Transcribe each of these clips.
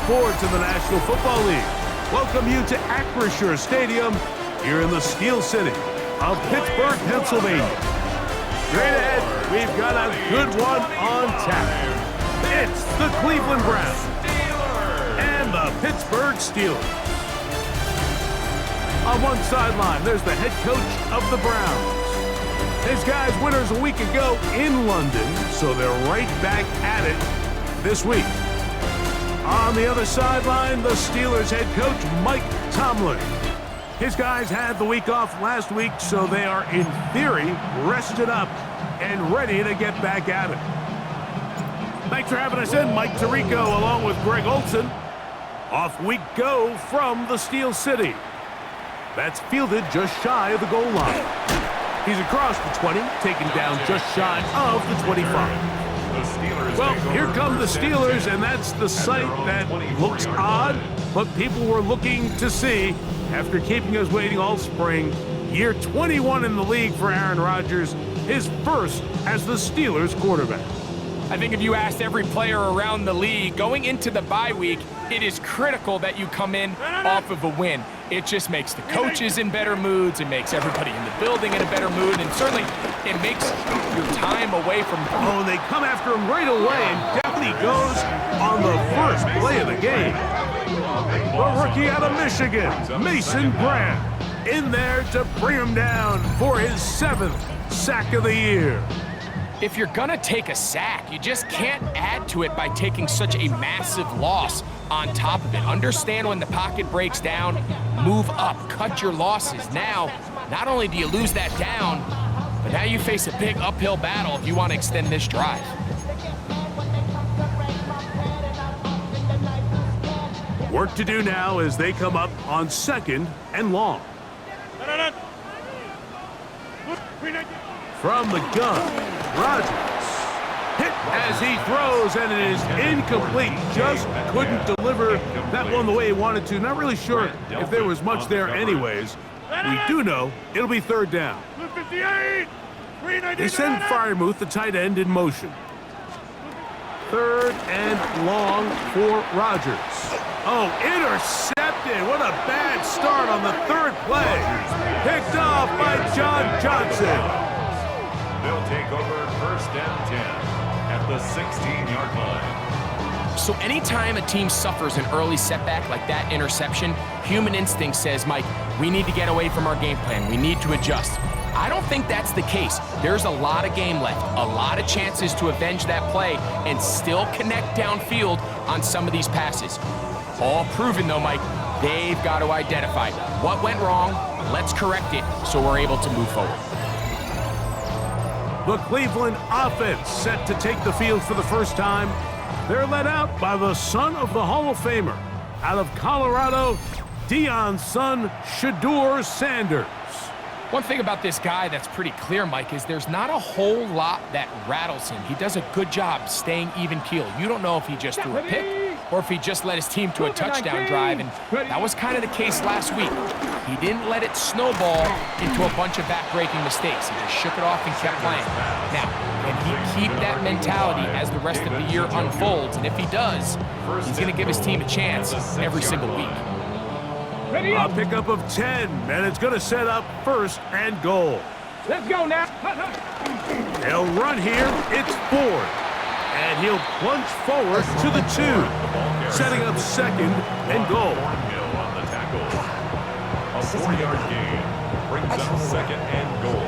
sports in the National Football League welcome you to Acrisure Stadium here in the Steel City of Pittsburgh, Pennsylvania. Straight ahead, we've got a good one on tap. It's the Cleveland Browns and the Pittsburgh Steelers. On one sideline, there's the head coach of the Browns. His guys winners a week ago in London, so they're right back at it this week. On the other sideline, the Steelers head coach, Mike Tomlin. His guys had the week off last week, so they are, in theory, rested up and ready to get back at it. Thanks for having us in, Mike Tirico, along with Greg Olson. Off we go from the Steel City. That's fielded just shy of the goal line. He's across the 20, taken down just shy of the 25. Well, here come the Steelers, and that's the sight that looks odd, but people were looking to see after keeping us waiting all spring. Year 21 in the league for Aaron Rodgers, his first as the Steelers quarterback. I think if you asked every player around the league going into the bye week, it is critical that you come in off of a win. It just makes the coaches in better moods. It makes everybody in the building in a better mood. And certainly it makes your time away from... Oh, and they come after him right away, and down he goes on the first play of the game. The rookie out of Michigan, Mason Graham, in there to bring him down for his 7th sack of the year. If you're gonna take a sack, you just can't add to it by taking such a massive loss on top of it. Understand when the pocket breaks down, move up, cut your losses. Now, not only do you lose that down, but now you face a big uphill battle if you want to extend this drive. Work to do now as they come up on 2nd and long. From the gun, Rodgers hit as he throws, and it is incomplete. Just couldn't deliver that one the way he wanted to. Not really sure if there was much there anyways. We do know it'll be 3rd down. They send Freiermuth, the tight end, in motion. 3rd and long for Rodgers. Oh, intercepted. What a bad start on the 3rd play. Picked off by John Johnson. They'll take over 1st and 10 at the 16-yard line. So anytime a team suffers an early setback like that interception, human instinct says, Mike, we need to get away from our game plan. We need to adjust. I don't think that's the case. There's a lot of game left, a lot of chances to avenge that play and still connect downfield on some of these passes. All proven, though, Mike, they've got to identify what went wrong, let's correct it so we're able to move forward. The Cleveland offense set to take the field for the first time. They're led out by the son of the Hall of Famer. Out of Colorado, Deion's son, Shedeur Sanders. One thing about this guy that's pretty clear, Mike, is there's not a whole lot that rattles him. He does a good job staying even keel. You don't know if he just threw a pick or if he just led his team to a touchdown drive, and that was kind of the case last week. He didn't let it snowball into a bunch of back-breaking mistakes. He just shook it off and kept playing. Now, can he keep that mentality as the rest of the year unfolds? And if he does, he's going to give his team a chance every single week. A pickup of 10, and it's going to set up 1st and goal. Let's go now. They'll run here. It's Ford. And he'll plunge forward to the 2, setting up 2nd and goal. A 4-yard gain brings up 2nd and goal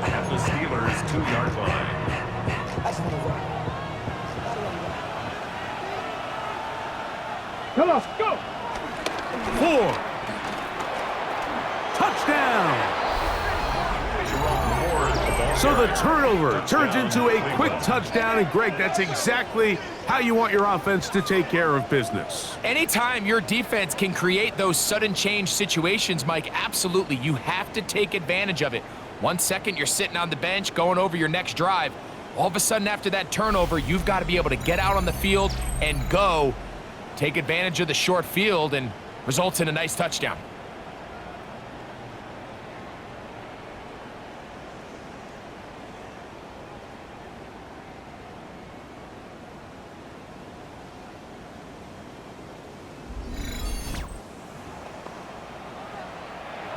at the Steelers' 2-yard line. Come on, go. Ford. Touchdown! So the turnover turns into a quick touchdown, and Greg, that's exactly how you want your offense to take care of business. Anytime your defense can create those sudden change situations, Mike, absolutely, you have to take advantage of it. 1 second, you're sitting on the bench going over your next drive. All of a sudden, after that turnover, you've got to be able to get out on the field and go. Take advantage of the short field, and results in a nice touchdown.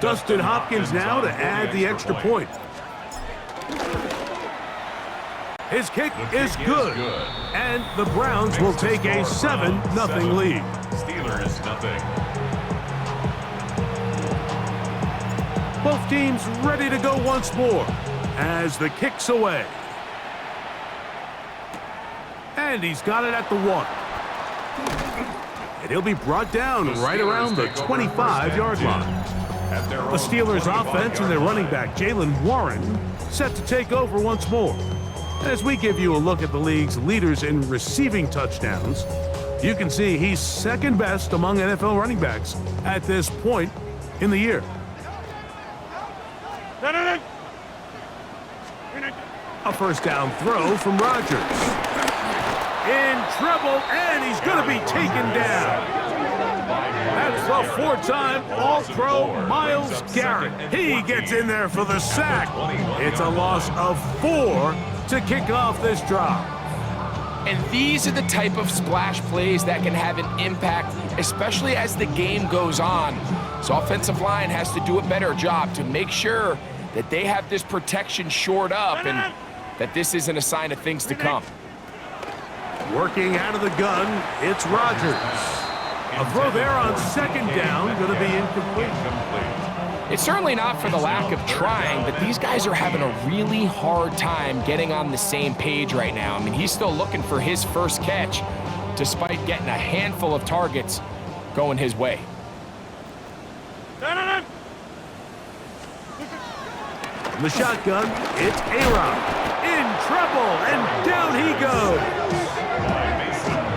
Dustin Hopkins now to add the extra point. His kick is good, and the Browns will take a 7-0 lead. Steelers nothing. Both teams ready to go once more as the kick's away. And he's got it at the 1. And he'll be brought down right around the 25-yard line. The Steelers offense and their running back, Jaylen Warren, set to take over once more. As we give you a look at the league's leaders in receiving touchdowns, you can see he's second best among NFL running backs at this point in the year. A first down throw from Rodgers. In trouble, and he's going to be taken down. That's the 4-time All-Pro Myles Garrett. He gets in there for the sack. It's a loss of 4 to kick off this drive. And these are the type of splash plays that can have an impact, especially as the game goes on. So offensive line has to do a better job to make sure that they have this protection shored up and that this isn't a sign of things to come. Working out of the gun, it's Rodgers. A throw there on second down, going to be incomplete. It's certainly not for the lack of trying, but these guys are having a really hard time getting on the same page right now. I mean, he's still looking for his first catch, despite getting a handful of targets going his way. In the shotgun, it's A-Rod. In trouble, and down he goes.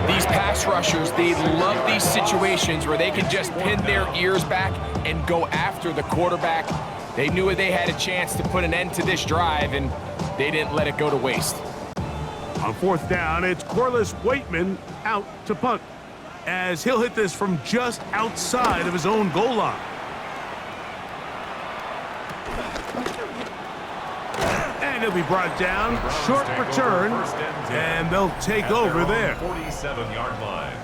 These pass rushers, they love these situations where they can just pin their ears back and go after the quarterback. They knew they had a chance to put an end to this drive, and they didn't let it go to waste. On fourth down, it's Corliss Waitman out to punt, as he'll hit this from just outside of his own goal line. And he'll be brought down, short return, and they'll take over there. 47-yard line.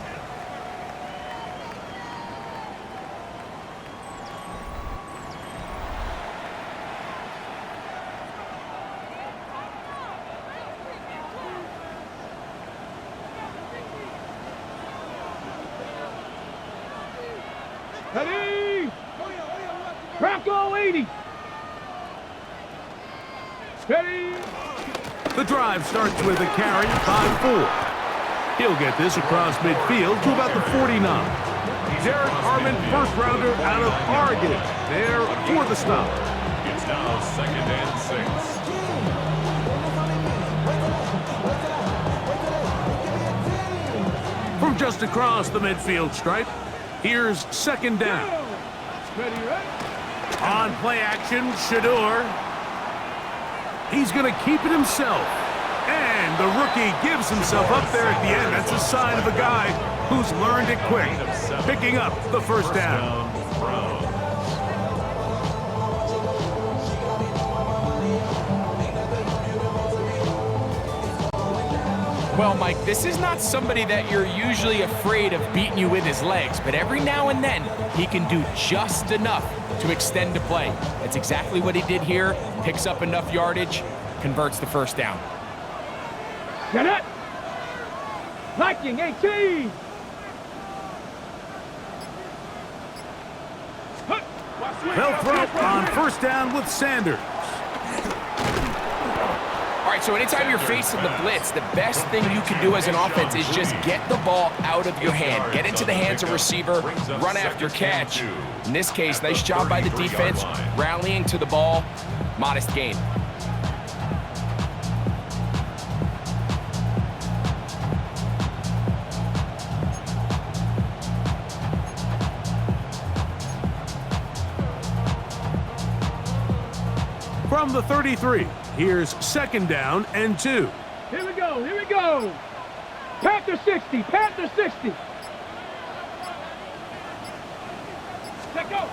Ready? Bronco 80. Ready? The drive starts with a carry by 4. He'll get this across midfield to about the 49. Derek Harmon, first rounder out of Oregon, there for the stop. It's now 2nd and 6. From just across the midfield stripe, here's second down. Ready, right? On play action, Shador. He's going to keep it himself. And the rookie gives himself up there at the end. That's a sign of a guy who's learned it quick, picking up the first down. Well, Mike, this is not somebody that you're usually afraid of beating you with his legs, but every now and then he can do just enough to extend the play. That's exactly what he did here. Picks up enough yardage, converts the first down. Get it? Viking 18. They'll throw on first down with Sanders. All right, so anytime you're facing the blitz, the best thing you can do as an offense is just get the ball out of your hand. Get into the hands of receiver, run after catch. In this case, nice job by the defense, rallying to the ball, modest gain. From the 33, here's second down and 2. Here we go, here we go. Panther 60, Panther 60. Let go.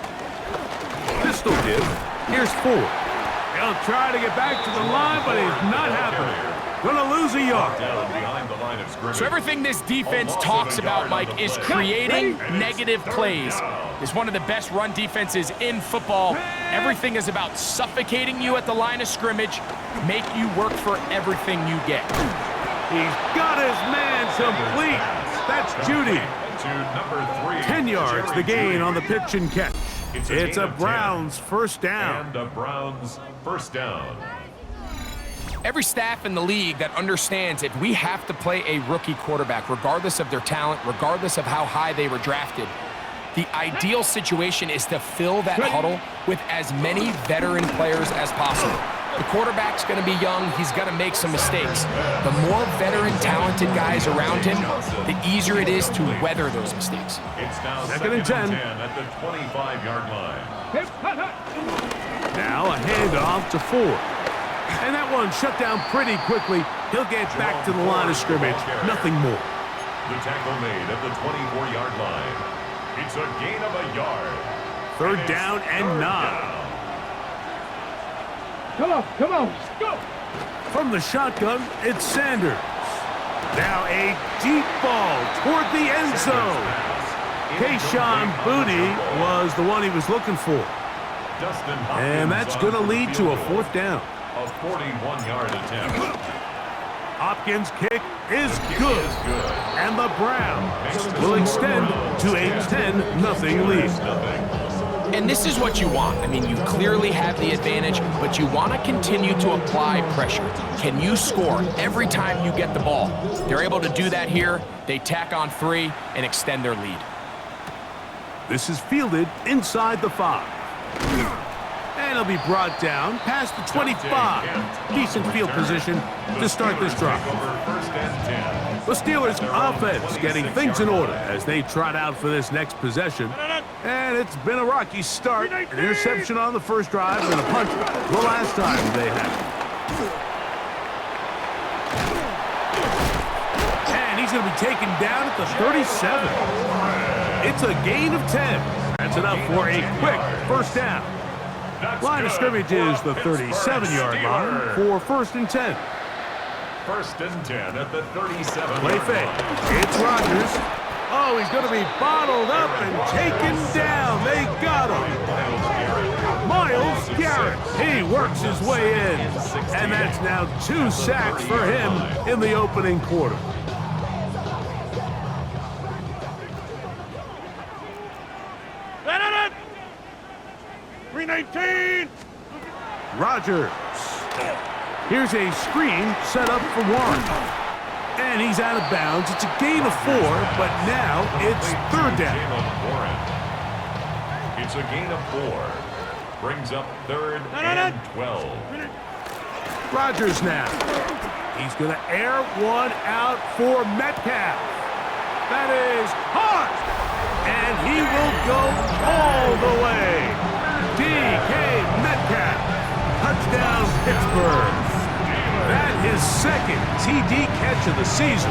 Pistol give. Here's 4. He'll try to get back to the line, but he's not happening. Gonna lose a yard. Down behind the line of scrimmage. So everything this defense talks about, Mike, is creating negative plays. is one of the best run defenses in football. Everything is about suffocating you at the line of scrimmage, make you work for everything you get. He's got his man complete. That's Judy. To number 3. 10 yards, the gain on the pitch and catch. It's gain a of 10. Browns first down. And a Browns first down. Every staff in the league that understands if we have to play a rookie quarterback, regardless of their talent, regardless of how high they were drafted, the ideal situation is to fill that huddle with as many veteran players as possible. The quarterback's going to be young. He's going to make some mistakes. The more veteran, talented guys around him, the easier it is to weather those mistakes. It's now Second and 10 at the 25-yard line. Now a handoff to Ford. And that one shut down pretty quickly. He'll get back to the line of scrimmage. Nothing more. The tackle made at the 24-yard line. It's a gain of a yard. Third down and 9. Come on, go! From the shotgun, it's Sanders. Now a deep ball toward the end zone. Kayshawn Booty was the one he was looking for. And that's going to lead to a fourth down. A 41-yard attempt. Hopkins' kick is good. And the Browns will extend to a 10-0 lead. And this is what you want. I mean, you clearly have the advantage, but you want to continue to apply pressure. Can you score every time you get the ball? They're able to do that here. They tack on 3 and extend their lead. This is fielded inside the 5. And it'll be brought down past the 25. Decent field position to start this drive. The Steelers' offense getting things in order as they trot out for this next possession. And it's been a rocky start. An interception on the first drive and a punt the last time they had it. And he's going to be taken down at the 37. It's a gain of 10. That's enough for a quick first down. Line of scrimmage is the 37-yard line for first and 10. First and 10 at the 37. Play fake. It's Rodgers. Oh, he's going to be bottled up and taken down. They got him. Myles Garrett. He works his way in. And that's now 2 sacks for him in the opening quarter. Rodgers. Here's a screen set up for Warren. And he's out of bounds. It's a gain of 4, but now it's third down. It's a gain of 4. Brings up third and 12. Rodgers now. He's going to air one out for Metcalf. That is hard. And he will go all the way. D.K. Metcalf. Touchdown, Pittsburgh. That is second TD catch of the season.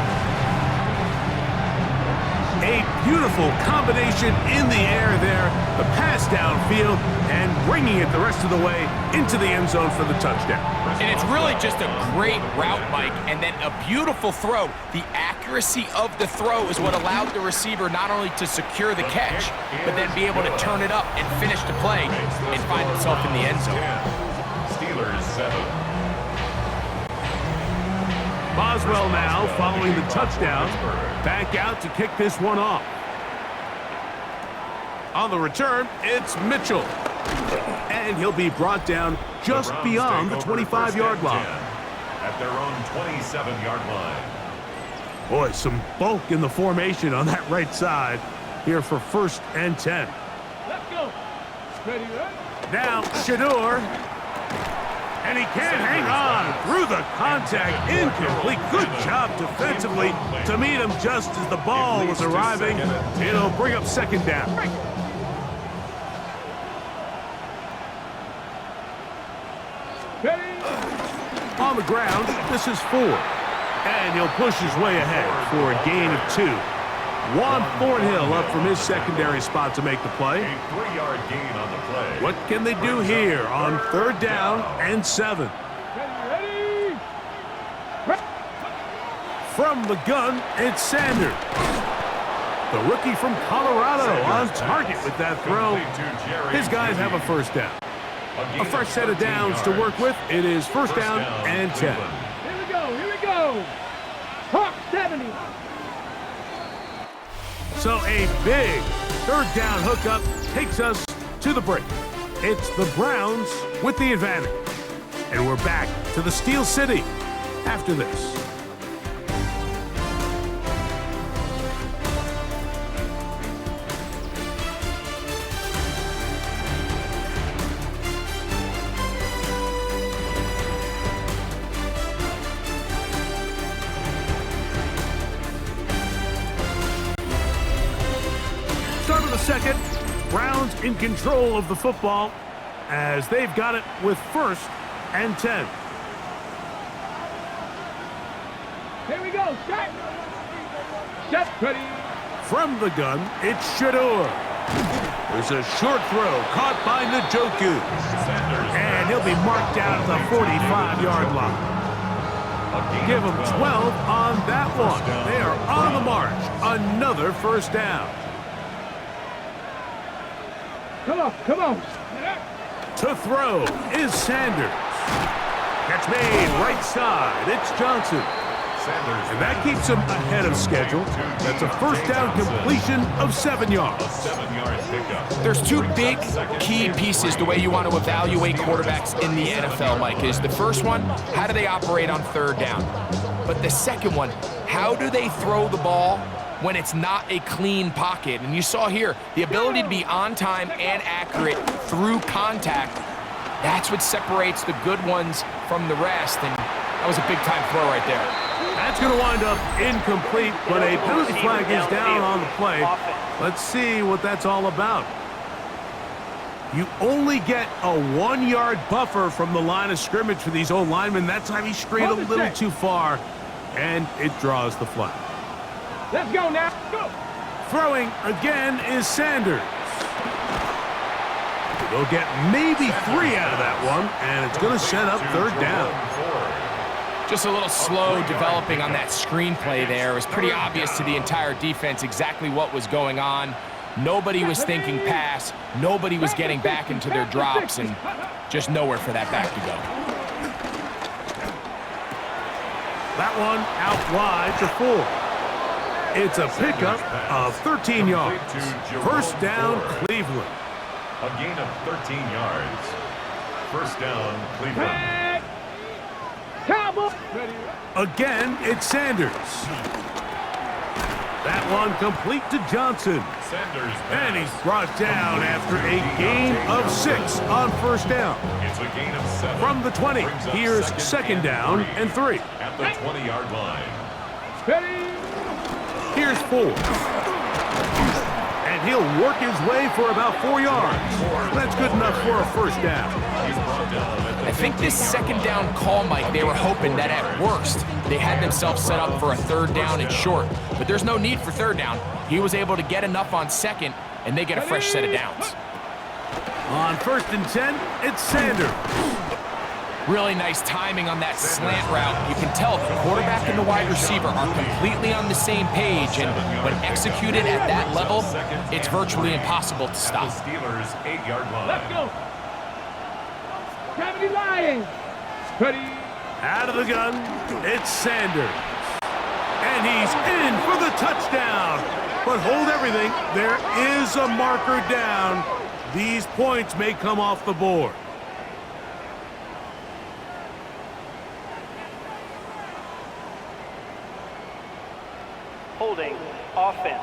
A beautiful combination in the air there. The pass downfield and bringing it the rest of the way into the end zone for the touchdown. And it's really just a great route, Mike, and then a beautiful throw. The accuracy of the throw is what allowed the receiver not only to secure the catch, but then be able to turn it up and finish the play and find himself in the end zone. Steelers 7. Boswell now following the touchdown. Back out to kick this one off. On the return, it's Mitchell. And he'll be brought down just beyond the 25-yard line. At their own 27-yard line. Boy, some bulk in the formation on that right side here for first and 10. Let's go. Ready, right? Now, Shador. And he can't hang on through the contact. Incomplete. Good job defensively to meet him just as the ball was arriving. It'll bring up second down. On the ground, this is Ford. And he'll push his way ahead for a gain of 2. Juan Thornhill up from his secondary spot to make the play. A 3-yard gain on the play. What can they do here on third down and 7? Ready. From the gun, it's Sanders. The rookie from Colorado on target with that throw. His guys have a first down. A fresh set of downs to work with. It is first down and 10. Here we go. Hawk 70. So a big third down hookup takes us to the break. It's the Browns with the advantage. And we're back to the Steel City after this. Start of the second, Browns in control of the football as they've got it with first and 10. Here we go. Set. Set. Ready. From the gun, it's Shador. There's a short throw caught by Njoku. And he'll be marked down at the 45-yard line. Give them 12 on that one. They are on the march. Another first down. Come on. To throw is Sanders. Catch made right side. It's Johnson. And that keeps him ahead of schedule. That's a first down completion of 7 yards. There's two big key pieces the way you want to evaluate quarterbacks in the NFL, Mike, is the first one, how do they operate on third down? But the second one, how do they throw the ball when it's not a clean pocket? And you saw here, the ability to be on time and accurate through contact, that's what separates the good ones from the rest. And that was a big-time throw right there. That's going to wind up incomplete, but a penalty flag is down on the play. Let's see what that's all about. You only get a 1-yard buffer from the line of scrimmage for these old linemen. That time he strayed a little too far, and it draws the flag. Let's go now. Go. Throwing again is Sanders. They'll get maybe 3 out of that one, and it's going to set up third down. Just a little slow developing on that screenplay there. It was pretty obvious to the entire defense exactly what was going on. Nobody was thinking pass. Nobody was getting back into their drops, and just nowhere for that back to go. That one out wide to 4. It's a pickup of 13 yards. First down, Cleveland. A gain of 13 yards. First down, Cleveland. Again, it's Sanders. That one complete to Johnson. And he's brought down after a gain of 6 on first down. It's a gain of 7. From the 20, here's second down and 3. At the 20-yard line. Here's 4. And he'll work his way for about 4 yards. That's good enough for a first down. I think this second down call, Mike, they were hoping that at worst they had themselves set up for a third down and short. But there's no need for third down. He was able to get enough on second, and they get a fresh set of downs. On first and 10, it's Sanders. Really nice timing on that slant route. You can tell the quarterback and the wide receiver are completely on the same page, and when executed at that level, it's virtually impossible to stop. The Steelers' 8-yard line. Let's go. Gravity Lions. Ready. Out of the gun, it's Sanders. And he's in for the touchdown. But hold everything, there is a marker down. These points may come off the board. Holding offense.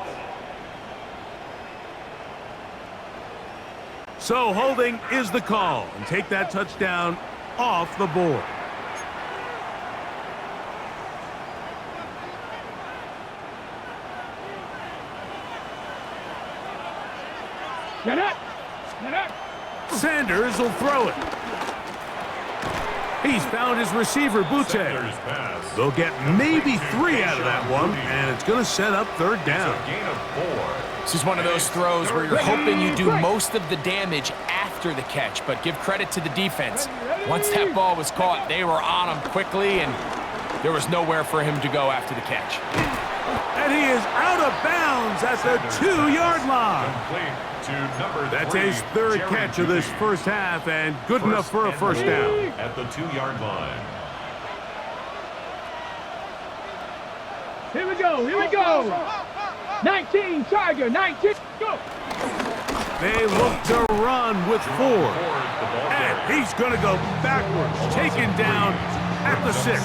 So holding is the call, and take that touchdown off the board. Get up. Get up. Sanders will throw it. He's found his receiver, Butte. They'll get maybe 3 out of that one, and it's going to set up third down. Gain of 4. This is one of those throws where you're hoping you do most of the damage after the catch, but give credit to the defense. Once that ball was caught, they were on him quickly, and there was nowhere for him to go after the catch. And he is out of bounds at the 2-yard line. Complete to number That's 3, his third Jerry catch of this Jeudy. first half, and good enough for a first down. At the 2-yard line. Here we go, here we go. 19, Tiger, 19, go. They look to run with 4. And he's going to go backwards, taken down at the 6.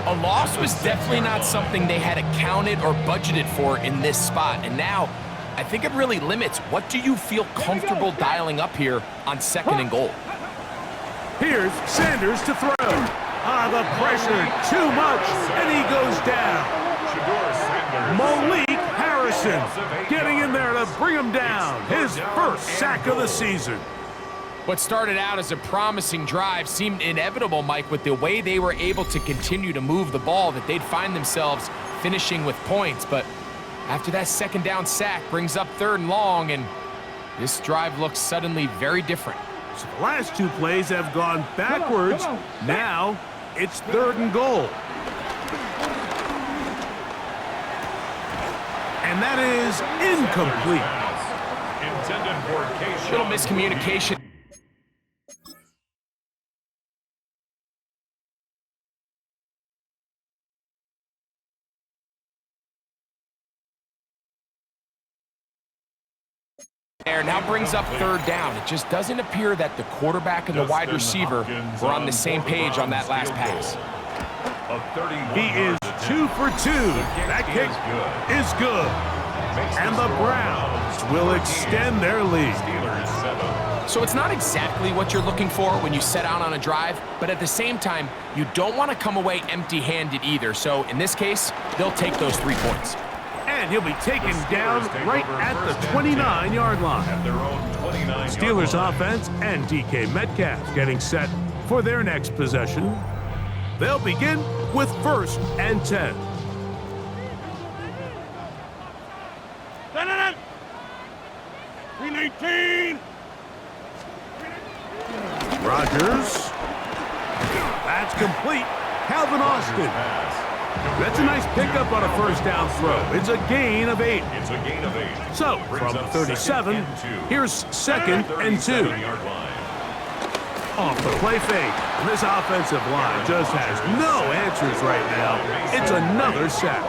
A loss was definitely not something they had accounted or budgeted for in this spot. And now, I think it really limits what do you feel comfortable dialing up here on 2nd and goal. Here's Sanders to throw. The pressure, too much, and he goes down. Malik Harrison getting in there to bring him down. His first sack of the season. What started out as a promising drive seemed inevitable, Mike, with the way they were able to continue to move the ball, that they'd find themselves finishing with points. But after that 2nd down sack brings up 3rd and long, and this drive looks suddenly very different. So the last 2 plays have gone backwards. Now it's 3rd and goal. And that is incomplete. Intended for Keyshawn. Little miscommunication. There now brings up 3rd down. It just doesn't appear that the quarterback and the wide receiver were on the same page on that last pass. He is 2 for 2. That kick is good. And the Browns will extend their lead. So it's not exactly what you're looking for when you set out on a drive, but at the same time, you don't want to come away empty-handed either. So in this case, they'll take those 3 points. And he'll be taken down right at the 29-yard line. Steelers offense and DK Metcalf getting set for their next possession. They'll begin with 1st and 10. Rodgers. That's complete. Calvin Austin. That's a nice pickup on a 1st down throw. It's a gain of 8. So, from 37, here's 2nd and 2. Off the play fake. And this offensive line just has no answers right now. It's another sack.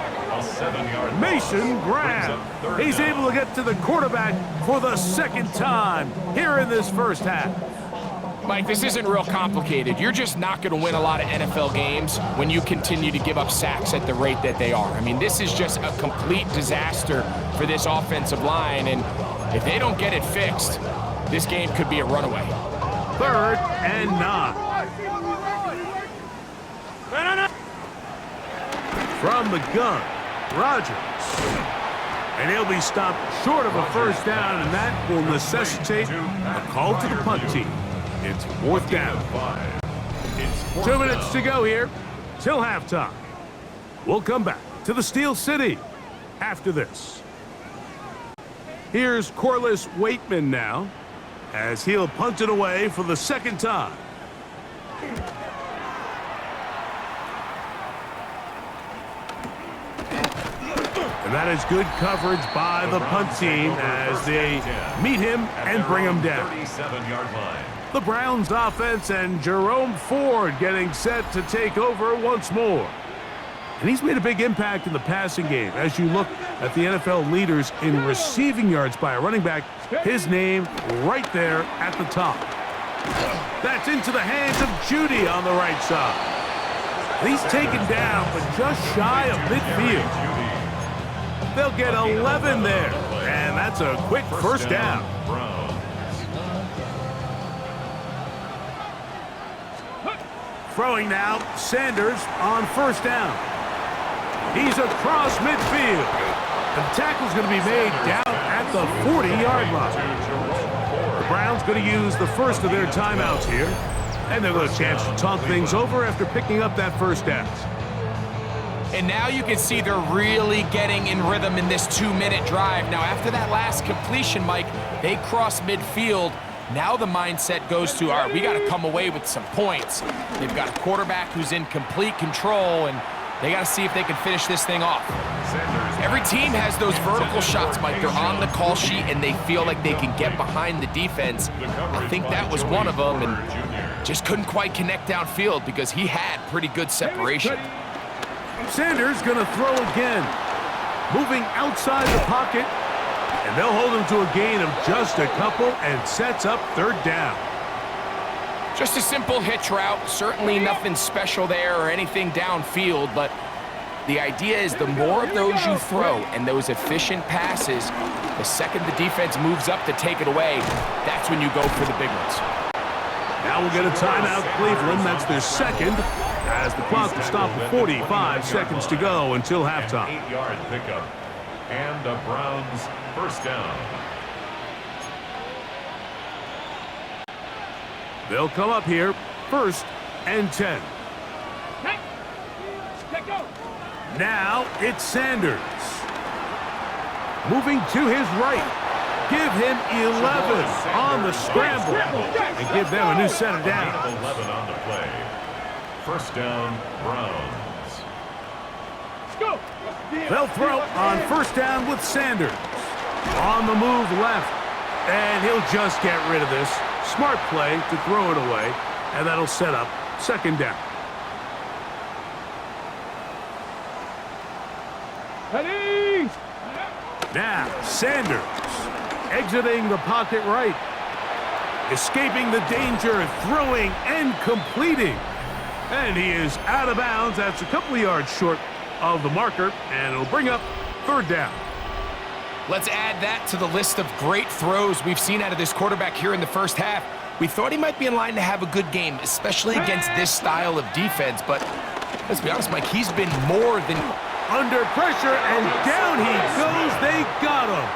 Mason Graham. He's able to get to the quarterback for the 2nd time here in this first half. Mike, this isn't real complicated. You're just not going to win a lot of NFL games when you continue to give up sacks at the rate that they are. I mean, this is just a complete disaster for this offensive line, and if they don't get it fixed, this game could be a runaway. 3rd and 9. From the gun, Rodgers. And he'll be stopped short of a 1st down, and that will necessitate a call to the punt team. It's 4th down. 2 minutes to go here till halftime. We'll come back to the Steel City after this. Here's Corliss Waitman now, as he'll punt it away for the 2nd time. And that is good coverage by the punt team as they meet him and bring him down. 37-yard line. The Browns offense and Jerome Ford getting set to take over once more. And he's made a big impact in the passing game. As you look at the NFL leaders in receiving yards by a running back, his name right there at the top. That's into the hands of Jeudy on the right side. He's taken down, but just shy of midfield. They'll get 11 there, and that's a quick first down. Throwing now, Sanders on 1st down. He's across midfield. The tackle's going to be made down at the 40-yard line. The Browns going to use the first of their timeouts here, and they'll get a chance to talk things over after picking up that 1st down. And now you can see they're really getting in rhythm in this 2-minute drive. Now, after that last completion, Mike, they cross midfield. Now the mindset goes to, all right, we got to come away with some points. They've got a quarterback who's in complete control, and They got to see if they can finish this thing off. Every team has those vertical shots, Mike. They're on the call sheet, and they feel like they can get behind the defense. I think that was one of them, and just couldn't quite connect downfield because he had pretty good separation. Sanders going to throw again. Moving outside the pocket, and they'll hold him to a gain of just a couple and sets up third down. Just a simple hitch route. Certainly nothing special there or anything downfield, but the idea is the more of those you throw and those efficient passes, the second the defense moves up to take it away, that's when you go for the big ones. Now we'll get a timeout, Cleveland. That's their second, as the clock will stop with 45 seconds to go until halftime. 8-yard pickup, and the Browns first down. They'll come up here, 1st and 10. Now it's Sanders. Moving to his right. Give him 11 on the scramble and give them a new set of downs. 11 on the play. First down, Browns. They'll throw on 1st down with Sanders. On the move left, and he'll just get rid of this. Smart play to throw it away, and that'll set up 2nd down. Ready? Now, Sanders exiting the pocket right. Escaping the danger, throwing and completing. And he is out of bounds. That's a couple of yards short of the marker, and it'll bring up 3rd down. Let's add that to the list of great throws we've seen out of this quarterback here in the first half. We thought he might be in line to have a good game, especially against this style of defense, but let's be honest, Mike, he's been more than... Under pressure, and down he goes. They got him.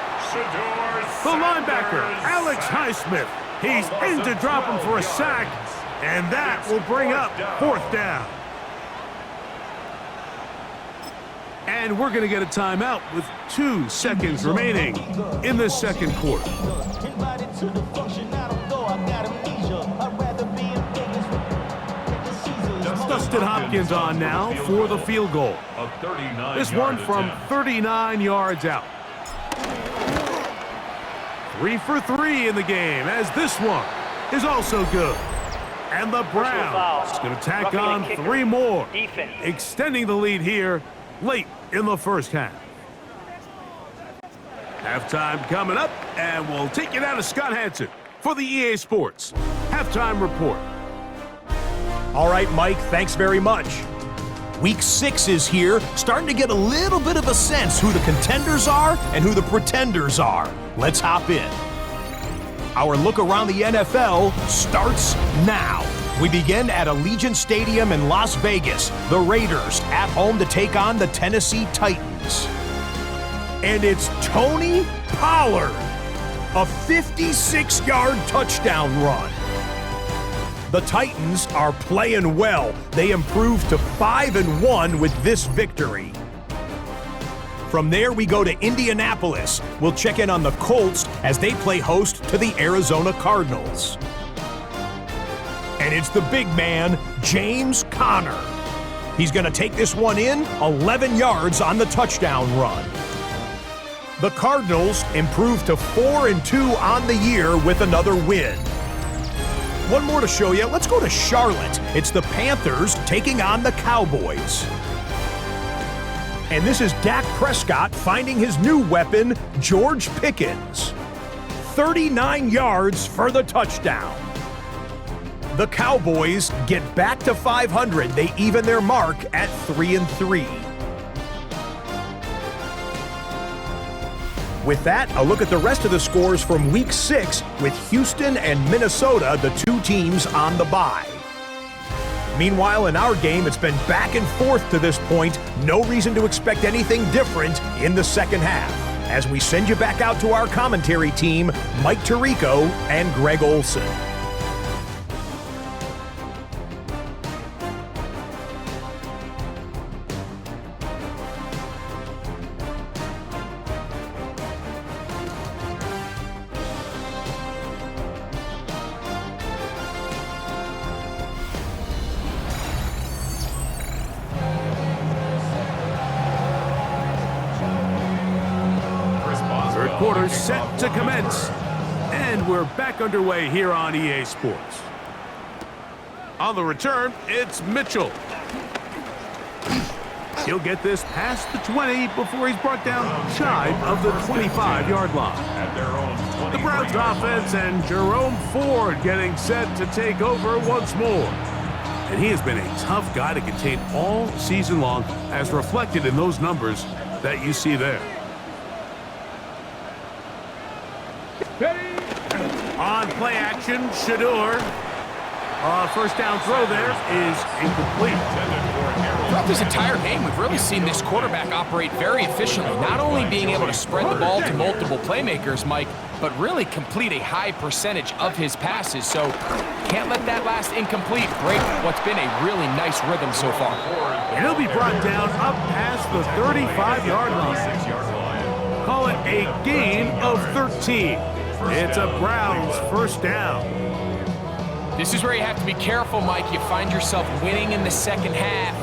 The linebacker, Alex Highsmith. He's in to drop him for a sack, and that will bring up 4th down. And we're going to get a timeout with 2 seconds remaining in the 2nd quarter. Dustin Hopkins on now for the field goal. This one from 39 yards out. 3 for 3 in the game, as this one is also good. And the Browns going to tack on 3 more, extending the lead here late in the first half. Halftime coming up, and we'll take you down to Scott Hansen for the EA Sports Halftime Report. All right, Mike, thanks very much. Week 6 is here, starting to get a little bit of a sense who the contenders are and who the pretenders are. Let's hop in. Our look around the NFL starts now. We begin at Allegiant Stadium in Las Vegas. The Raiders at home to take on the Tennessee Titans. And it's Tony Pollard, a 56-yard touchdown run. The Titans are playing well. They improved to 5-1 with this victory. From there, we go to Indianapolis. We'll check in on the Colts as they play host to the Arizona Cardinals. And it's the big man, James Conner. He's going to take this one in, 11 yards on the touchdown run. The Cardinals improved to 4-2 on the year with another win. One more to show you. Let's go to Charlotte. It's the Panthers taking on the Cowboys. And this is Dak Prescott finding his new weapon, George Pickens. 39 yards for the touchdown. The Cowboys get back to 500. They even their mark at 3-3. With that, a look at the rest of the scores from Week 6 with Houston and Minnesota, the 2 teams on the bye. Meanwhile, in our game, it's been back and forth to this point. No reason to expect anything different in the second half. As we send you back out to our commentary team, Mike Tirico and Greg Olson. quarter set to commence. And we're back underway here on EA Sports. On the return, it's Mitchell. He'll get this past the 20 before he's brought down shy of the 25-yard line. The Browns offense and Jerome Ford getting set to take over once more. And he has been a tough guy to contain all season long, as reflected in those numbers that you see there. On play action, Shador. First down throw there is incomplete. Throughout this entire game, we've really seen this quarterback operate very efficiently, not only being able to spread the ball to multiple playmakers, Mike, but really complete a high percentage of his passes. So can't let that last incomplete break what's been a really nice rhythm so far. And he'll be brought down up past the 35-yard line. Call it a gain of 13. It's a Browns first down. This is where you have to be careful, Mike. You find yourself winning in the second half.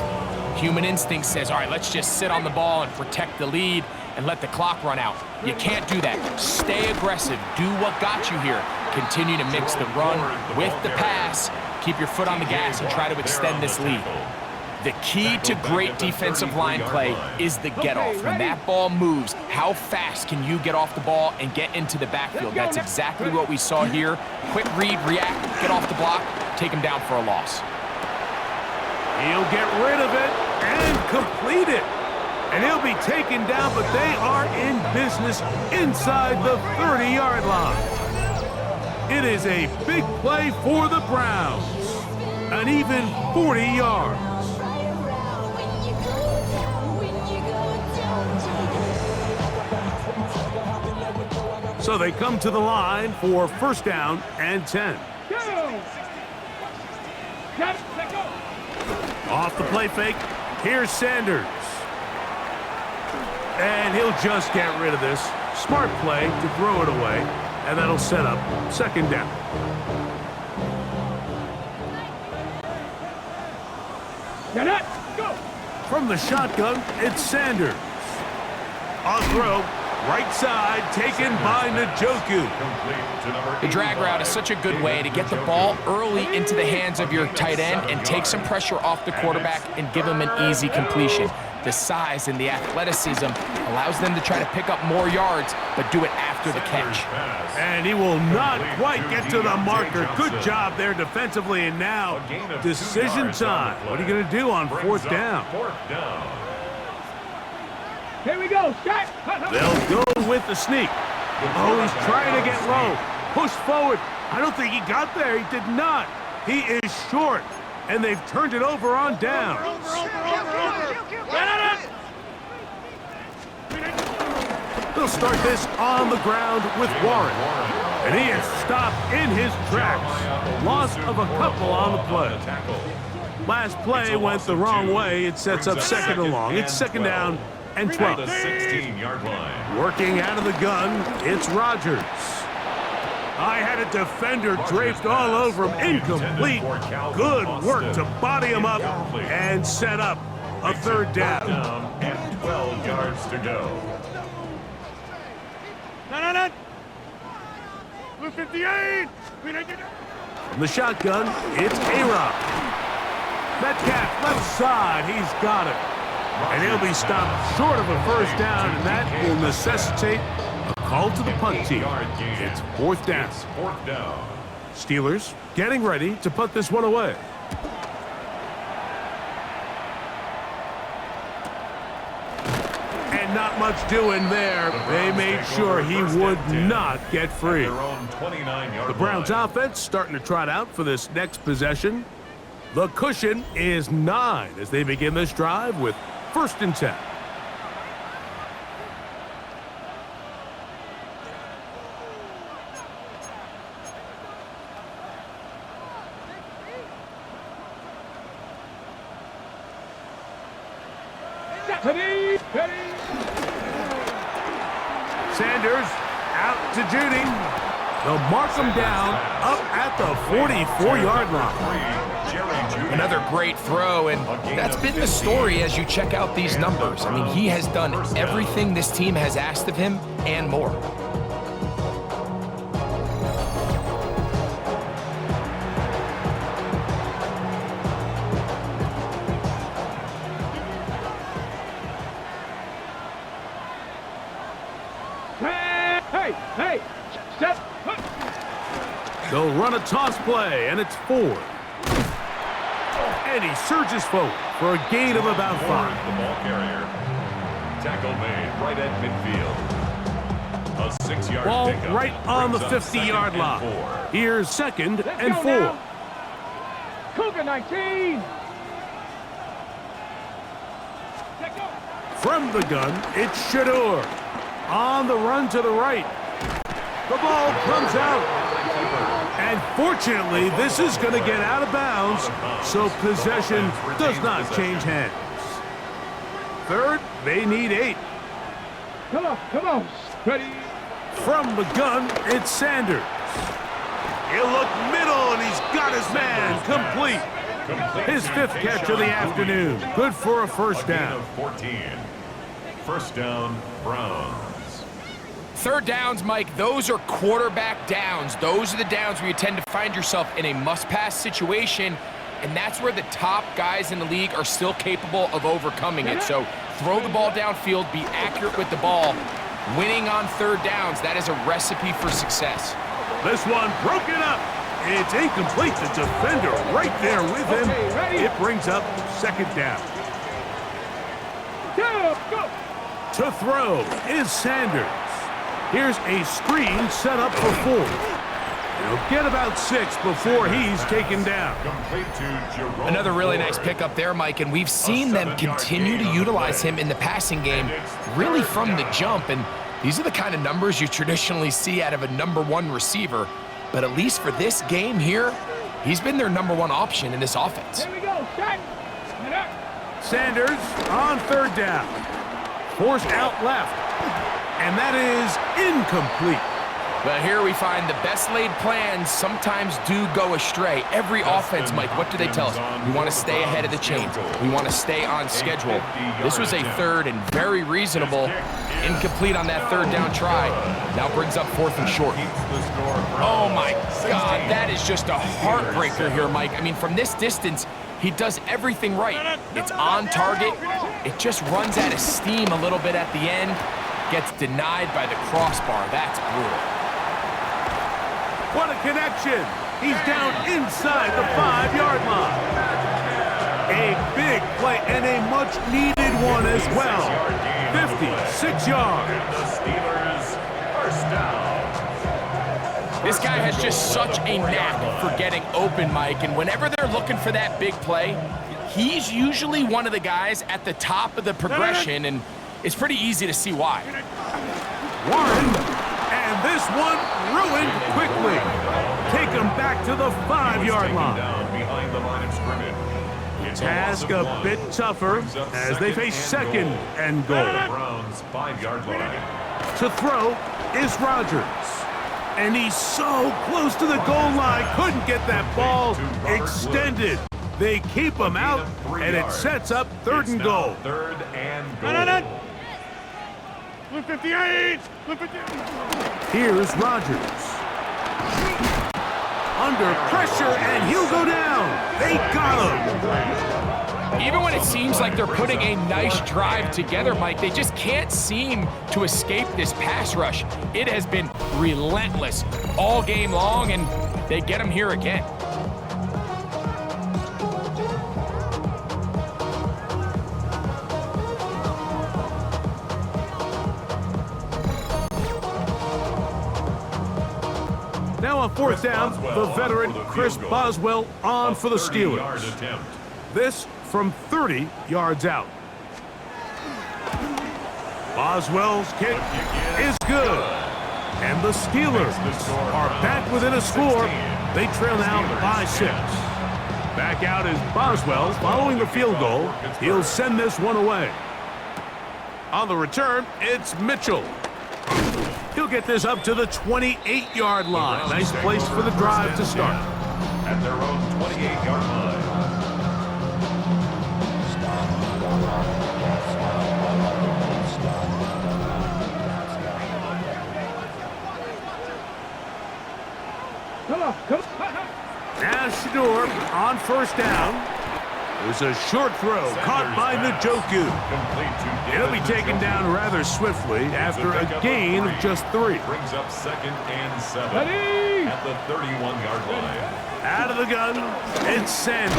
Human instinct says, all right, let's just sit on the ball and protect the lead and let the clock run out. You can't do that. Stay aggressive. Do what got you here. Continue to mix the run with the pass. Keep your foot on the gas and try to extend this lead. The key to great defensive line play is the get-off. When that ball moves, how fast can you get off the ball and get into the backfield? That's exactly what we saw here. Quick read, react, get off the block, take him down for a loss. He'll get rid of it and complete it. And he'll be taken down, but they are in business inside the 30-yard line. It is a big play for the Browns. An even 40 yards. So they come to the line for first down and 10. Off the play fake, here's Sanders. And he'll just get rid of this. Smart play to throw it away, and that'll set up second down. From the shotgun, it's Sanders. On throw. Right side, taken by Njoku. The drag route is such a good way to get the ball early into the hands of your tight end and take some pressure off the quarterback and give him an easy completion. The size and the athleticism allows them to try to pick up more yards, but do it after the catch. And he will not quite get to the marker. Good job there defensively, and now decision time. What are you going to do on fourth down? Here we go, shot. They'll go with the sneak. Oh, he's trying to get low. Push forward. I don't think he got there. He did not. He is short, and they've turned it over on down. They'll start this on the ground with Warren, and he is stopped in his tracks. Loss of a couple on the play. Last play went the wrong way. It sets up second and long. It's second down and 12. The 16-yard line. Working out of the gun, it's Rodgers. I had a defender draped all over him. Incomplete. Good work to body him up and set up a third down. And 12 yards to go. Blue 58. From the shotgun, it's A-Rob. Metcalf left side. He's got it. And he'll be stopped short of a first down, and that will necessitate a call to the punt team. It's fourth down. Steelers getting ready to put this one away. And not much doing there. They made sure he would not get free. The Browns offense starting to trot out for this next possession. The cushion is 9 as they begin this drive with first and 10. Sanders out to Judy. They'll mark him down up at the 44-yard line. Another great throw, and that's been the story as you check out these numbers. I mean, he has done everything this team has asked of him and more. He'll run a toss play, and it's 4. And he surges forward for a gain of about 5. The ball carrier. Tackle made right at midfield. A 6-yard Ball pickup right on the brings up 50-yard second and line. 4. Here's 2nd Let's and go 4. now. Cougar 19. From the gun, it's Shador. On the run to the right. The ball comes out. And fortunately, this is going to get out of bounds, so possession does not change hands. 3rd, they need 8. Come on. Ready. From the gun, it's Sanders. He'll look middle, and he's got his man complete. His 5th catch of the afternoon. Good for a first down. 14. First down, Browns. 3rd downs, Mike, those are quarterback downs. Those are the downs where you tend to find yourself in a must-pass situation, and that's where the top guys in the league are still capable of overcoming it. So throw the ball downfield, be accurate with the ball. Winning on 3rd downs, that is a recipe for success. This one broken up. It's incomplete. The defender right there with him. Okay, ready? It brings up 2nd down. Go. To throw is Sanders. Here's a screen set up for 4. He'll get about 6 before he's taken down. Complete to Jerome Another really Ford. nice pickup there, Mike, and we've seen them continue to utilize him in the passing game really from the jump, and these are the kind of numbers you traditionally see out of a #1 receiver, but at least for this game here, he's been their #1 option in this offense. Here we go. Set. Sanders on 3rd down. Forced out left. And that is incomplete. But here we find the best laid plans sometimes do go astray. Every offense, Mike, what do they tell us? We want to stay ahead of the chains. We want to stay on schedule. This was a 3rd and very reasonable. Incomplete on that 3rd down try. Now brings up 4th and short. Oh, my God. That is just a heartbreaker here, Mike. I mean, from this distance, he does everything right. It's on target. It just runs out of steam a little bit at the end. Gets denied by the crossbar. That's brutal. What a connection. He's down inside the 5-yard line. A big play and a much-needed one as well. 56 yards. The Steelers first down. This guy has just such a knack for getting open, Mike, and whenever they're looking for that big play, he's usually one of the guys at the top of the progression, and it's pretty easy to see why. Warren, and this one ruined quickly. Take him back to the 5-yard line. Down behind the line of scrimmage. It's Task a bit tougher as they face 2nd and goal. Browns 5-yard line. To throw is Rodgers. And he's so close to the goal line, couldn't get that ball extended. They keep him out, and it sets up 3rd and goal. 3rd and goal. 158! Here's Rodgers. Under pressure, and he'll go down. They got him. Even when it seems like they're putting a nice drive together, Mike, they just can't seem to escape this pass rush. It has been relentless all game long, and they get him here again. Now on 4th down, the veteran Chris Boswell on for the Steelers. This from 30 yards out. Boswell's kick is good. And the Steelers are back within a score. They trail now by 6. Back out is Boswell following the field goal. He'll send this one away. On the return, it's Mitchell. He'll get this up to the 28-yard line. Nice place for the drive to start. At their own 28-yard line. Come on. Now Shador on 1st down. There's a short throw caught by Njoku. It'll be taken down rather swiftly after a gain of just 3. Brings up 2nd and 7. Ready? at the 31-yard line. Out of the gun, it's Sanders.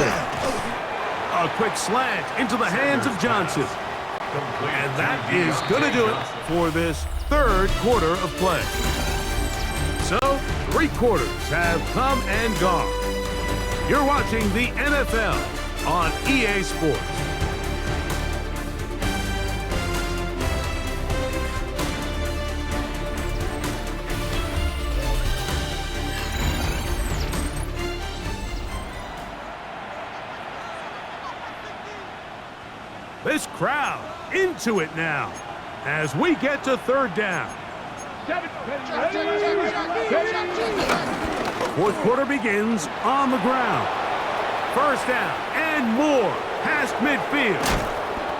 A quick slant into the hands of Johnson. And that is going to do it for this third quarter of play. So, 3 quarters have come and gone. You're watching the NFL on EA Sports. This crowd into it now as we get to third down. Fourth quarter begins on the ground. First down and more past midfield.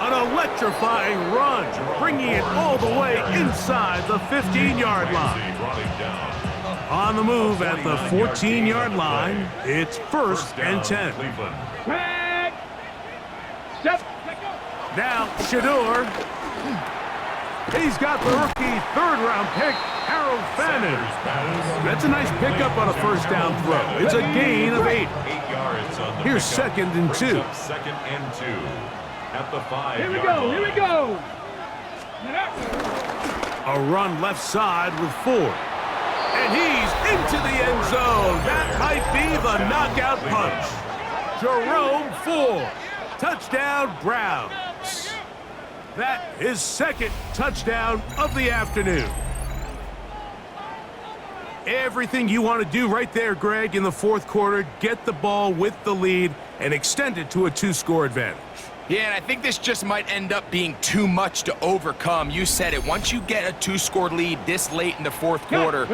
An electrifying run, bringing it all the way inside the 15-yard line. On the move at the 14-yard line, it's first and 10. Now, Shador. He's got the rookie third-round pick, Harold Fannin. That's a nice pickup on a first down throw. It's a gain of 8. 8 yards on the Here's pickup. 2nd and 2. Brings up 2nd and 2 at the 5-yard line. Here we go. A run left side with Ford. And he's into the end zone. That might be the knockout punch. Jerome Ford. Touchdown, Browns. That is 2nd touchdown of the afternoon. Everything you want to do right there, Greg, in the fourth quarter, get the ball with the lead and extend it to a 2-score advantage. Yeah, and I think this just might end up being too much to overcome. You said it. Once you get a 2-score lead this late in the fourth quarter,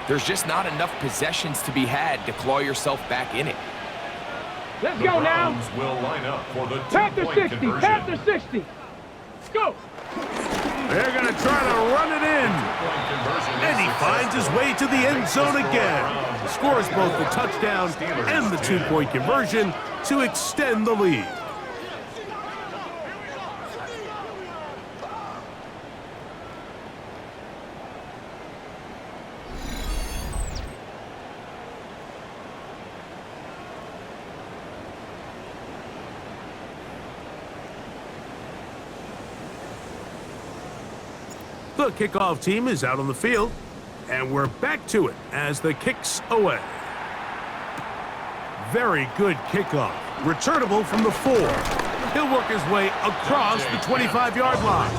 there's just not enough possessions to be had to claw yourself back in it. Let's The go now. Browns will line up for the Panther two-point 60. conversion. Panther 60. Go. They're going to try to run it in. And he finds his way to the end zone again. Scores both the touchdown and the 2-point conversion to extend the lead. The kickoff team is out on the field, and we're back to it as the kick's away. Very good kickoff. Returnable from the 4. He'll work his way across the 25-yard line.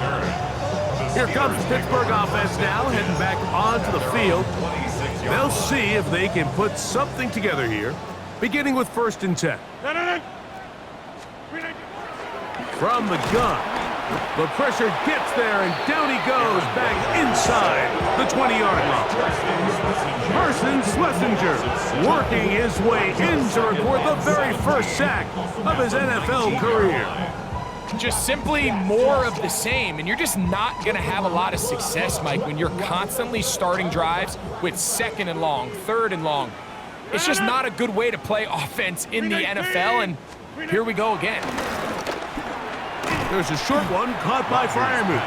Here comes the Pittsburgh offense now, heading back onto the field. They'll see if they can put something together here, beginning with 1st and 10. From the gun. The pressure gets there, and down he goes back inside the 20-yard line. Carson Schlesinger working his way in to record the very first sack of his NFL career. Just simply more of the same, and you're just not going to have a lot of success, Mike, when you're constantly starting drives with 2nd and long, 3rd and long. It's just not a good way to play offense in the NFL, and here we go again. There's a short one caught by Freiermuth.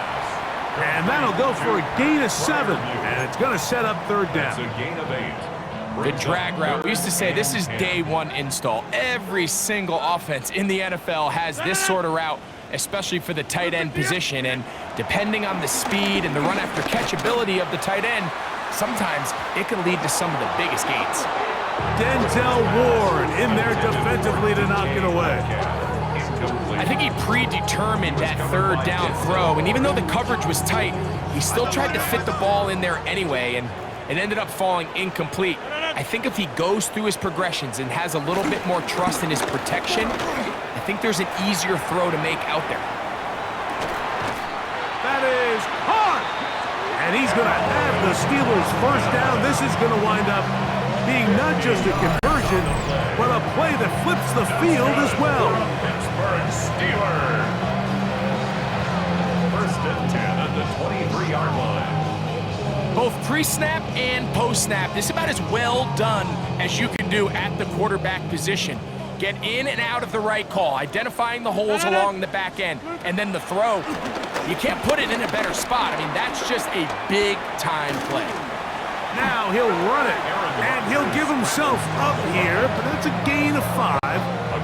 And that'll go for a gain of 7. And it's going to set up 3rd That's a down. gain of 8. The drag route. We used to say this is day 1 install. Every single offense in the NFL has this sort of route, especially for the tight end position. And depending on the speed and the run after catch ability of the tight end, sometimes it can lead to some of the biggest gains. Denzel Ward in there defensively to knock it away. I think he predetermined that 3rd down throw, and even though the coverage was tight, he still tried to fit the ball in there anyway, and it ended up falling incomplete. I think if he goes through his progressions and has a little bit more trust in his protection, I think there's an easier throw to make out there. That is hard. And he's going to have the Steelers' first down. This is going to wind up being not just a conversion, but a play that flips the field as well. Pittsburgh Steelers. 1st and 10 at the 23-yard line. Both pre-snap and post-snap, this is about as well done as you can do at the quarterback position. Get in and out of the right call, identifying the holes along the back end, and then the throw. You can't put it in a better spot. I mean, that's just a big-time play. Now he'll run it. And he'll give himself up here, but that's a gain of 5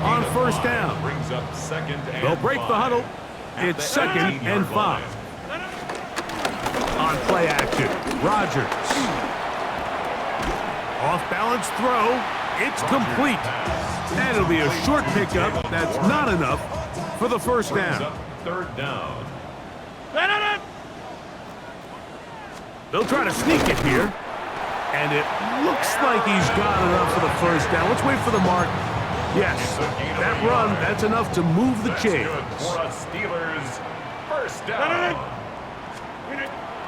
on first down. Brings up second and They'll break the huddle. It's second and 5. On play action, Rodgers. Off-balance throw. It's complete. And it'll be a short pickup. That's not enough for the first down. Third down. They'll try to sneak it here. And it looks like he's got enough for the first down. Let's wait for the mark. Yes, that run, that's enough to move the chains. For us Steelers, first down.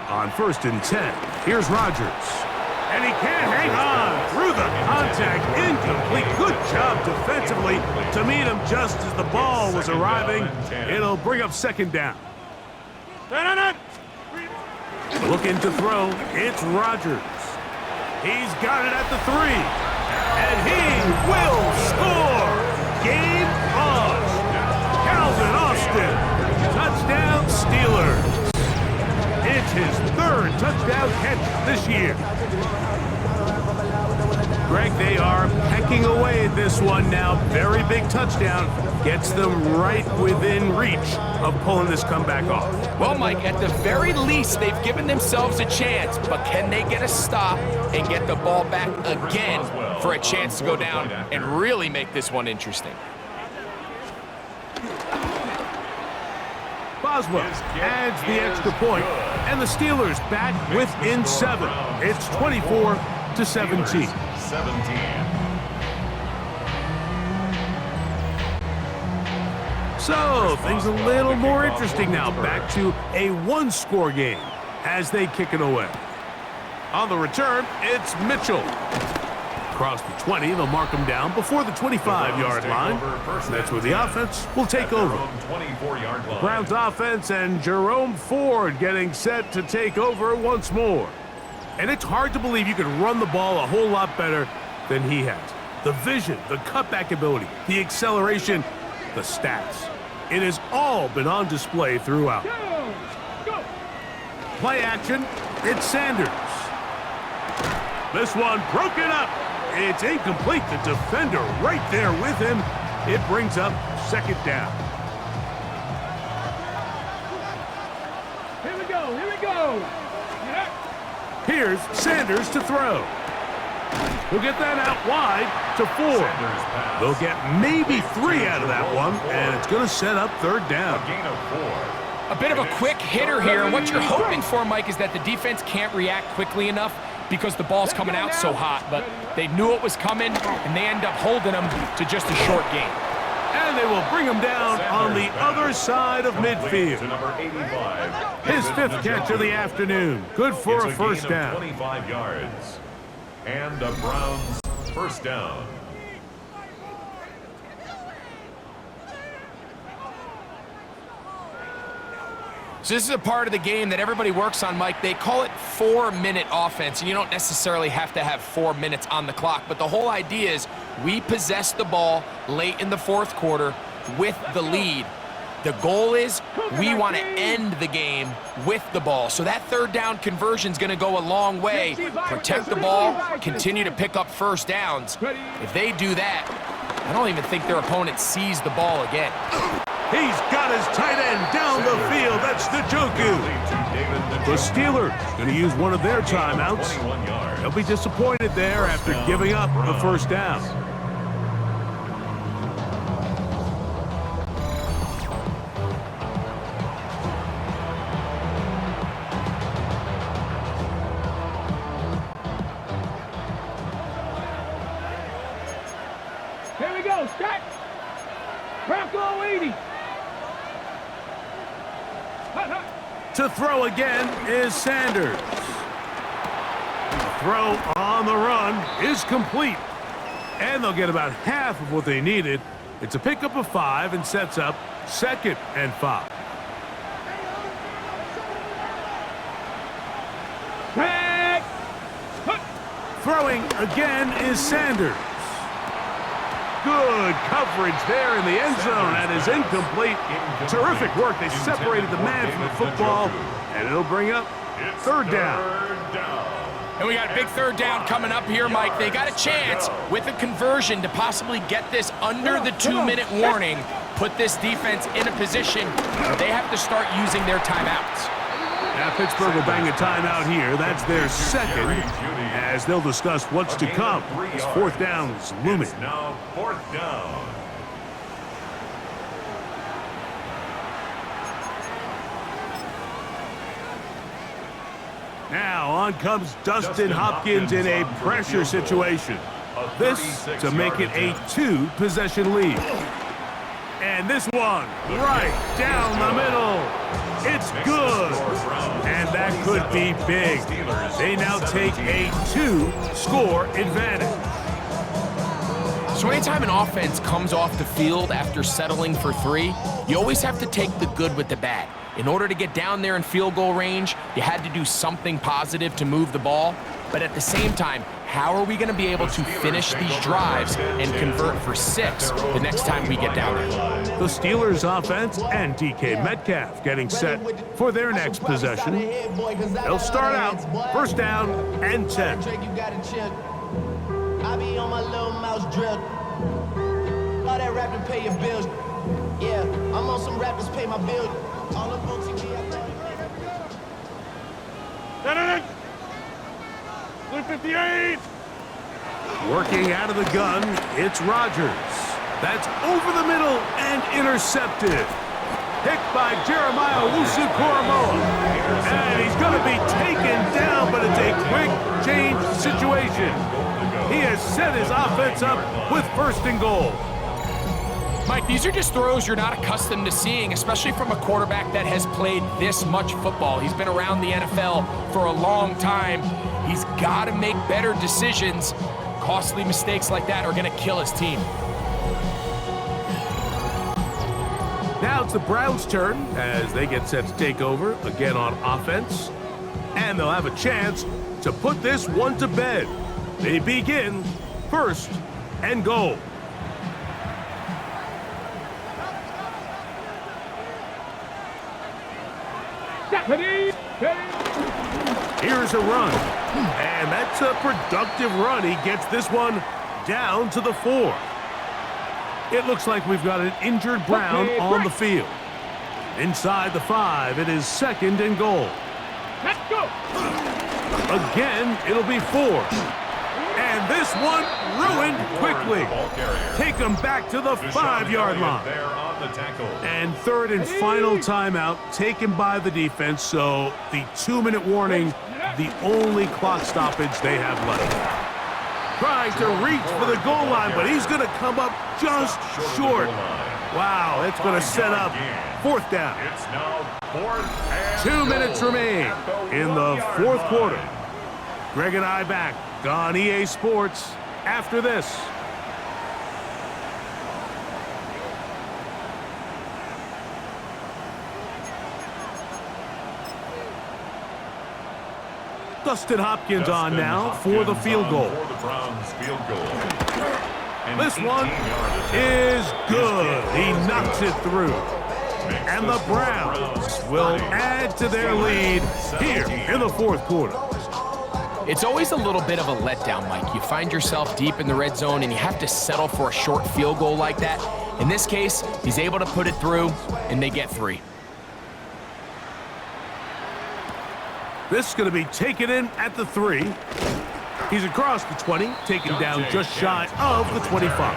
On 1st and 10, here's Rodgers. And he can't hang on through the contact. Incomplete. Good job defensively to meet him just as the ball was arriving. It'll bring up second down. Looking to throw. It's Rodgers. He's got it at the 3. And he will score. Game on. Calvin Austin. Touchdown Steelers. It's his 3rd touchdown catch this year. Greg, they are pecking away at this one now. Very big touchdown. Gets them right within reach of pulling this comeback off. Well, Mike, at the very least, they've given themselves a chance, but can they get a stop and get the ball back again for a chance to go down and really make this one interesting? Boswell adds the extra point, and the Steelers back within 7. It's 24-17. 17. So, things a little more interesting now. Back to a 1-score game as they kick it away. On the return, it's Mitchell. Across the 20, they'll mark him down before the 25-yard line. That's where the offense will take over. 24-yard line. Browns offense and Jerome Ford getting set to take over once more. And it's hard to believe you can run the ball a whole lot better than he has. The vision, the cutback ability, the acceleration, the stats. It has all been on display throughout. Play action, it's Sanders. This one broken up. It's incomplete. The defender right there with him. It brings up second down. Here we go, here we go. Here's Sanders to throw. He'll get that out wide to 4. They'll get maybe 3 out of that one, and it's going to set up third down. A gain of 4. A bit of a quick hitter here. What you're hoping for, Mike, is that the defense can't react quickly enough because the ball's coming out so hot. But they knew it was coming, and they end up holding them to just a short gain. And they will bring him down on the other side of midfield. To number 85. His 5th catch of the afternoon. Good for a first down. 25 yards. And the Browns first down. So this is a part of the game that everybody works on, Mike. They call it 4-minute offense, and you don't necessarily have to have 4 minutes on the clock. But the whole idea is we possess the ball late in the 4th quarter with the lead. The goal is we want to end the game with the ball. So that third down conversion is going to go a long way. Protect the ball, continue to pick up first downs. If they do that, I don't even think their opponent sees the ball again. He's got his tight end down the field. That's Njoku. The Steelers going to use one of their timeouts. They'll be disappointed there after giving up the first down. Here we go, stack. Bronco 80. To throw again is Sanders. The throw on the run is complete. And they'll get about half of what they needed. It's a pickup of 5 and sets up 2nd and 5. Back. Throwing again is Sanders. Good coverage there in the end zone. That is incomplete. Terrific work. They separated the man from the football, and it'll bring up third down. And we got a big third down coming up here, Mike. They got a chance with a conversion to possibly get this under the 2-minute warning, put this defense in a position where they have to start using their timeouts. Now Pittsburgh will bang a timeout here. That's their second, as they'll discuss what's to come. This fourth down is looming. It's now fourth down. Now on comes Dustin Hopkins in a pressure situation. This to make it a 2-possession lead. And this one right down the middle. It's good. And that could be big. They now take a 2-score advantage. So anytime an offense comes off the field after settling for 3, you always have to take the good with the bad. In order to get down there in field goal range, you had to do something positive to move the ball. But at the same time, how are we going to be able to finish these drives and convert for 6 the next time we get down there? The Steelers offense and DK Metcalf getting set for their next possession. They'll start out first down and 10. I be on my little mouse drill. All that rapping pay your bills. Yeah, I'm on some rappers pay my bills. All up on TV. Blue 58. Working out of the gun, it's Rodgers. That's over the middle and intercepted. Picked by Jeremiah Owusu-Koramoah. And he's going to be taken down, but it's a quick change situation. He has set his offense up with first and goal. Mike, these are just throws you're not accustomed to seeing, especially from a quarterback that has played this much football. He's been around the NFL for a long time. He's got to make better decisions. Costly mistakes like that are going to kill his team. Now it's the Browns' turn as they get set to take over again on offense. And they'll have a chance to put this one to bed. They begin first and goal. Here's a run. And that's a productive run. He gets this one down to the 4. It looks like we've got an injured Brown on the field. Inside the 5, it is second and goal. Let's go. Again, it'll be 4. And this one ruined quickly. Take them back to the 5-yard line. And third and final timeout taken by the defense, so the 2-minute warning, the only clock stoppage they have left. Trying to reach for the goal line, but he's going to come up just short. Wow, that's going to set up fourth down. 2 minutes remain in the fourth quarter. Greg and I back on EA Sports after this. Dustin Hopkins on now for the field goal. This one is good. He knocks it through. And the Browns will add to their lead here in the fourth quarter. It's always a little bit of a letdown, Mike. You find yourself deep in the red zone and you have to settle for a short field goal like that. In this case, he's able to put it through and they get 3. This is going to be taken in at the 3. He's across the 20, taken down just shy of the 25.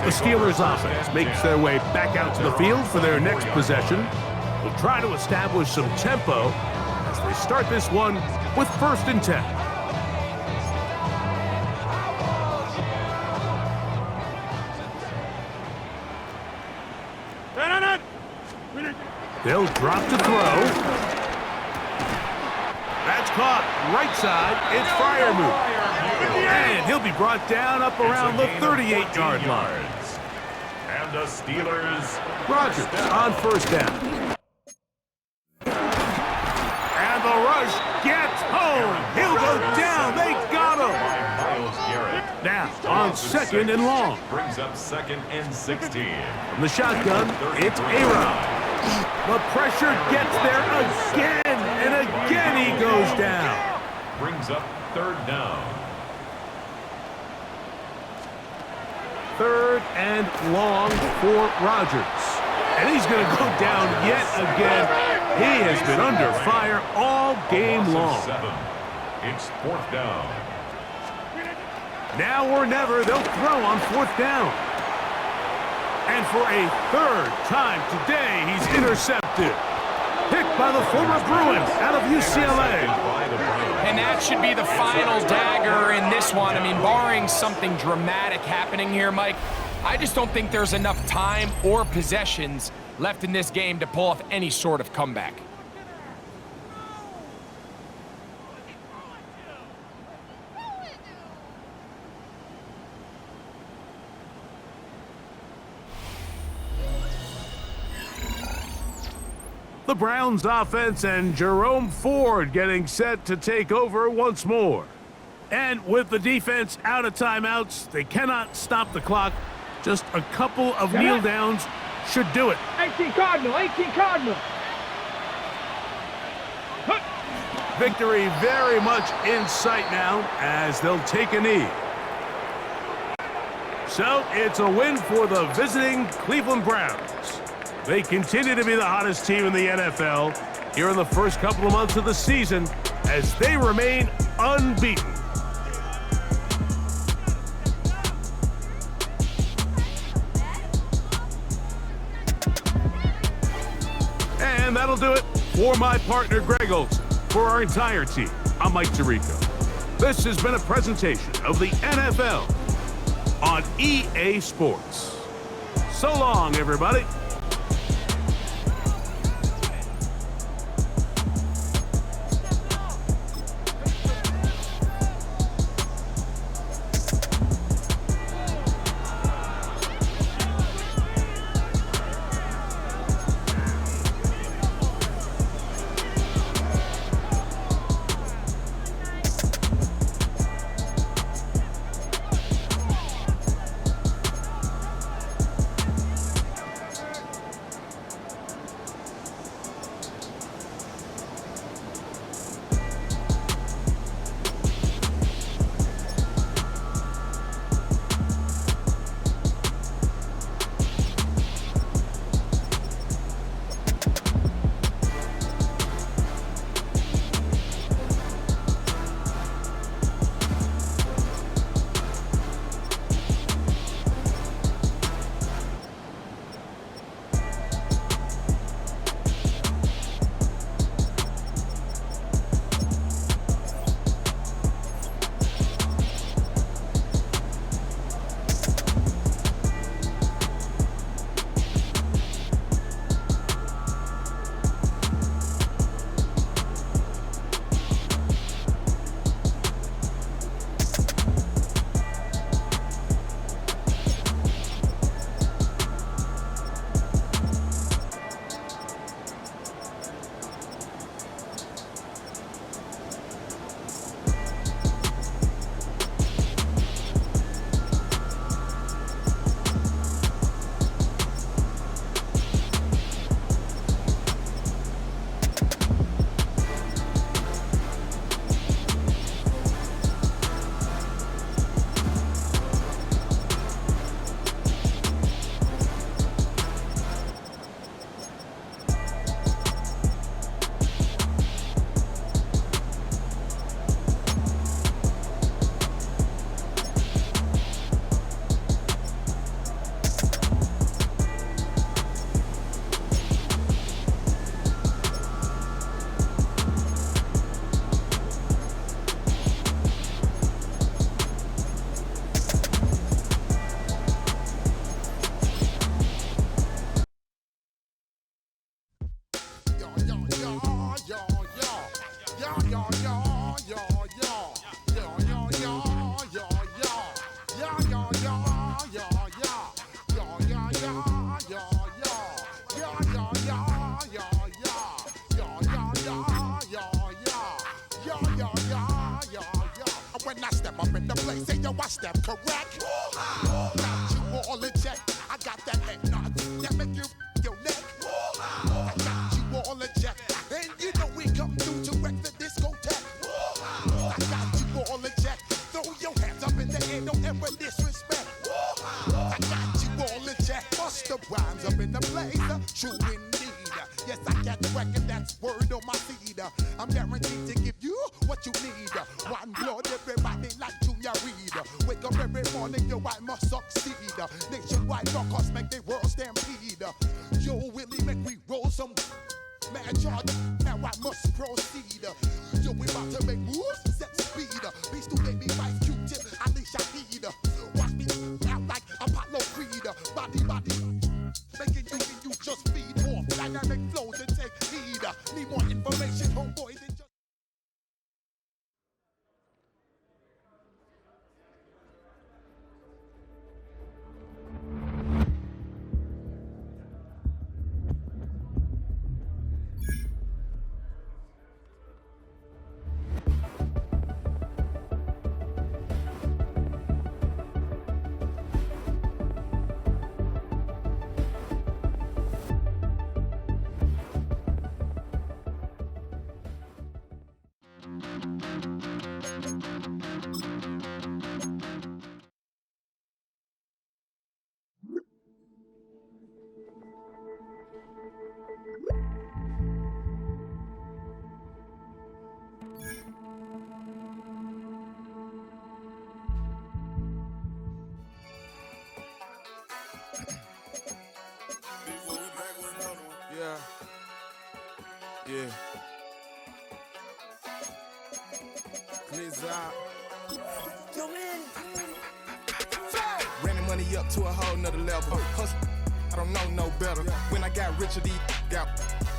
The Steelers offense makes their way back out to the field for their next possession. Will try to establish some tempo as they start this one with first and 10. They'll drop to throw. That's caught right side. It's Freiermuth. And he'll be brought down up around the 38-yard line. And the Steelers. Rodgers on first down. And the rush gets home. He'll go down. They got him. Now on second and long. Brings up second and 16. From the shotgun, it's A-Rod. The pressure gets there again, and again he goes down. brings up third down. Third and long for Rodgers. And he's going to go down yet again. He has been under fire all game long. 7. It's fourth down. Now or never, they'll throw on fourth down. And for a third time today, he's intercepted. Picked by the former Bruin out of UCLA. And that should be the final dagger in this one. I mean, barring something dramatic happening here, Mike, I just don't think there's enough time or possessions left in this game to pull off any sort of comeback. The Browns offense and Jerome Ford getting set to take over once more. And with the defense out of timeouts, they cannot stop the clock. Just a couple of kneel downs should do it. 18 Cardinal, 18 Cardinal. Victory very much in sight now as they'll take a knee. So it's a win for the visiting Cleveland Browns. They continue to be the hottest team in the NFL here in the first couple of months of the season as they remain unbeaten. And that'll do it for my partner, Greg Olson. For our entire team, I'm Mike Tirico. This has been a presentation of the NFL on EA Sports. So long, everybody. I step correct. Got you all in check. I got that head nod that make you your neck. I got you all in check. And you know we come through to wreck the discotheque. up in the place, true indeed. Yes, I catch record, that's word on my feed. I'm guaranteed to give you what you need. One blood, everybody like Junior Reed. Wake up every morning, yo, I must succeed. Nationwide knockouts make the world stampede. Yo, Willie, make we roll some mad charge. Now I must proceed. Yo, we about to make moves, set speed. Beast to baby, wife, Q-tip, Alicia Heed. Watch me out like Apollo Creed. Body, making you just feed more dynamic flows and take heed. Need more information, homeboy, than just. Yeah. Clears out. Ran the money up to a whole nother level. Hustle, I don't know no better. When I got richer, these got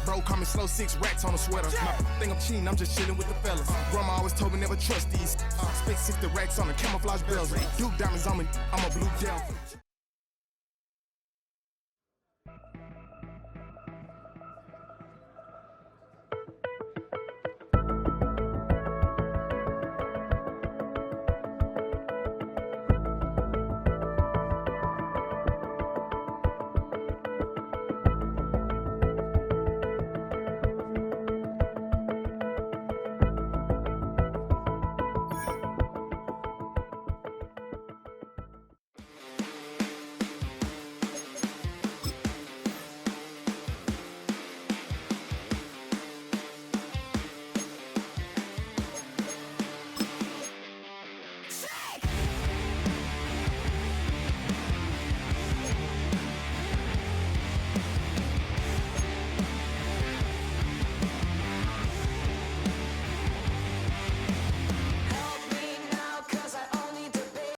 bro, call me slow, 6 racks on a sweater. My think I'm cheating, I'm just chilling with the fellas. Grandma always told me never trust these. Spent 60 racks on the camouflage bells. Duke diamonds on me, I'm a blue gel.